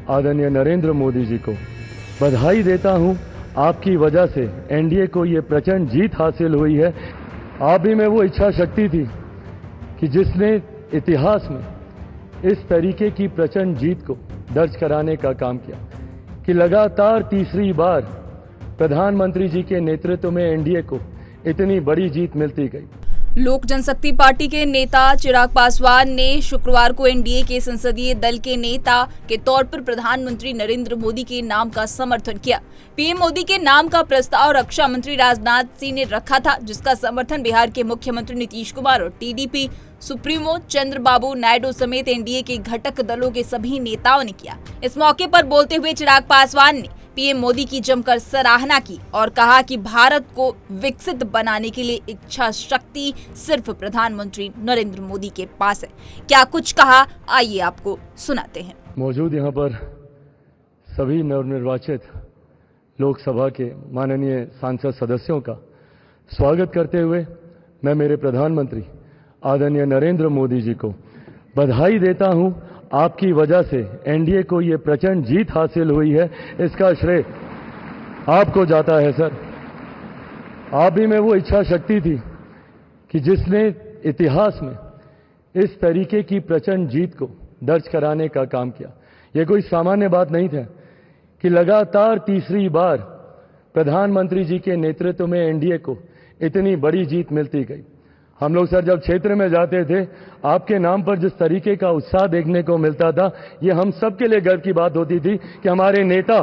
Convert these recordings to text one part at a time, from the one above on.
आदरणीय नरेंद्र मोदी जी को बधाई देता हूं। आपकी वजह से एनडीए को ये प्रचंड जीत हासिल हुई है। आप ही में वो इच्छा शक्ति थी कि जिसने इतिहास में इस तरीके की प्रचंड जीत को दर्ज कराने का काम किया कि लगातार तीसरी बार प्रधानमंत्री जी के नेतृत्व में एनडीए को इतनी बड़ी जीत मिलती गई। लोक जनशक्ति पार्टी के नेता चिराग पासवान ने शुक्रवार को एनडीए के संसदीय दल के नेता के तौर पर प्रधानमंत्री नरेंद्र मोदी के नाम का समर्थन किया। पीएम मोदी के नाम का प्रस्ताव रक्षा मंत्री राजनाथ सिंह ने रखा था, जिसका समर्थन बिहार के मुख्यमंत्री नीतीश कुमार और टीडीपी सुप्रीमो चंद्रबाबू नायडू समेत एनडीए के घटक दलों के सभी नेताओं ने किया। इस मौके पर बोलते हुए चिराग पासवान ने पीएम मोदी की जमकर सराहना की और कहा कि भारत को विकसित बनाने के लिए इच्छा शक्ति सिर्फ प्रधानमंत्री नरेंद्र मोदी के पास है। क्या कुछ कहा, आइए आपको सुनाते हैं। मौजूद यहाँ पर सभी नवनिर्वाचित लोकसभा के माननीय सांसद सदस्यों का स्वागत करते हुए मैं मेरे प्रधानमंत्री आदरणीय नरेंद्र मोदी जी को बधाई देता हूं। आपकी वजह से एनडीए को ये प्रचंड जीत हासिल हुई है, इसका श्रेय आपको जाता है सर। आप ही में वो इच्छा शक्ति थी कि जिसने इतिहास में इस तरीके की प्रचंड जीत को दर्ज कराने का काम किया। ये कोई सामान्य बात नहीं था कि लगातार तीसरी बार प्रधानमंत्री जी के नेतृत्व में एनडीए को इतनी बड़ी जीत मिलती गई। हम लोग सर जब क्षेत्र में जाते थे, आपके नाम पर जिस तरीके का उत्साह देखने को मिलता था, ये हम सब के लिए गर्व की बात होती थी कि हमारे नेता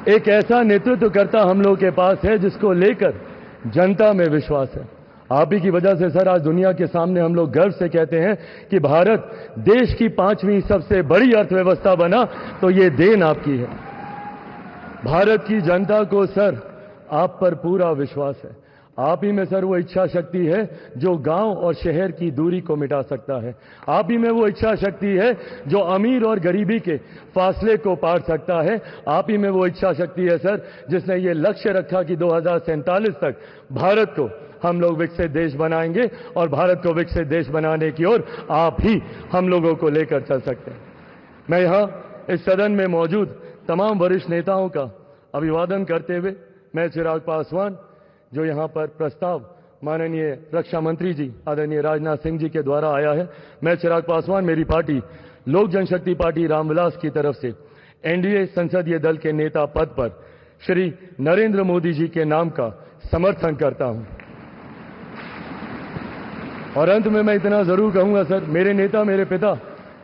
एक ऐसा नेतृत्व करता हम लोग के पास है जिसको लेकर जनता में विश्वास है। आप ही की वजह से सर आज दुनिया के सामने हम लोग गर्व से कहते हैं कि भारत देश की 5वीं सबसे बड़ी अर्थव्यवस्था बना, तो ये देन आपकी है। भारत की जनता को सर आप पर पूरा विश्वास है। आप ही में सर वो इच्छा शक्ति है जो गांव और शहर की दूरी को मिटा सकता है। आप ही में वो इच्छा शक्ति है जो अमीर और गरीबी के फासले को पार सकता है। आप ही में वो इच्छा शक्ति है सर जिसने ये लक्ष्य रखा कि 2047 तक भारत को हम लोग विकसित देश बनाएंगे और भारत को विकसित देश बनाने की ओर आप ही हम लोगों को लेकर चल सकते हैं। मैं यहाँ इस सदन में मौजूद तमाम वरिष्ठ नेताओं का अभिवादन करते हुए मैं चिराग पासवान जो यहाँ पर प्रस्ताव माननीय रक्षा मंत्री जी आदरणीय राजनाथ सिंह जी के द्वारा आया है, मैं चिराग पासवान मेरी पार्टी लोक जनशक्ति पार्टी रामविलास की तरफ से एनडीए संसदीय दल के नेता पद पर श्री नरेंद्र मोदी जी के नाम का समर्थन करता हूं। और अंत में मैं इतना जरूर कहूंगा सर, मेरे नेता मेरे पिता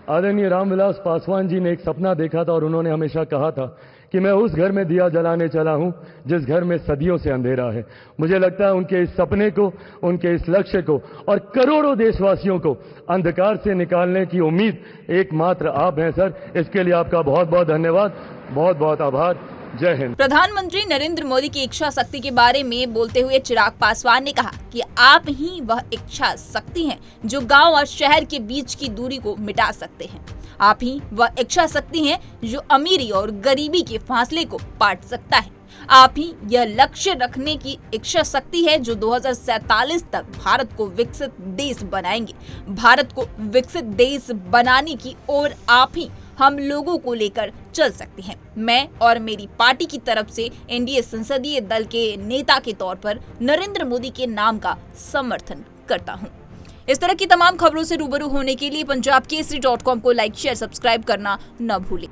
आदरणीय रामविलास पासवान जी ने एक सपना देखा था और उन्होंने हमेशा कहा था कि मैं उस घर में दिया जलाने चला हूं जिस घर में सदियों से अंधेरा है। मुझे लगता है उनके इस सपने को, उनके इस लक्ष्य को और करोड़ों देशवासियों को अंधकार से निकालने की उम्मीद एकमात्र आप हैं सर। इसके लिए आपका बहुत बहुत धन्यवाद, बहुत बहुत आभार। जय हिंद। प्रधानमंत्री नरेंद्र मोदी की इच्छा शक्ति के बारे में बोलते हुए चिराग पासवान ने कहा कि आप ही वह इच्छा शक्ति हैं जो गांव और शहर के बीच की दूरी को मिटा सकते हैं। आप ही वह इच्छा शक्ति हैं जो अमीरी और गरीबी के फासले को पाट सकता है। आप ही यह लक्ष्य रखने की इच्छा शक्ति है जो 2047 तक भारत को विकसित देश बनाएंगे। भारत को विकसित देश बनाने की ओर आप ही हम लोगों को लेकर चल सकते हैं। मैं और मेरी पार्टी की तरफ से एनडीए संसदीय दल के नेता के तौर पर नरेंद्र मोदी के नाम का समर्थन करता हूं। इस तरह की तमाम खबरों से रूबरू होने के लिए पंजाबकेसरी.com को लाइक, शेयर, सब्सक्राइब करना न भूलें।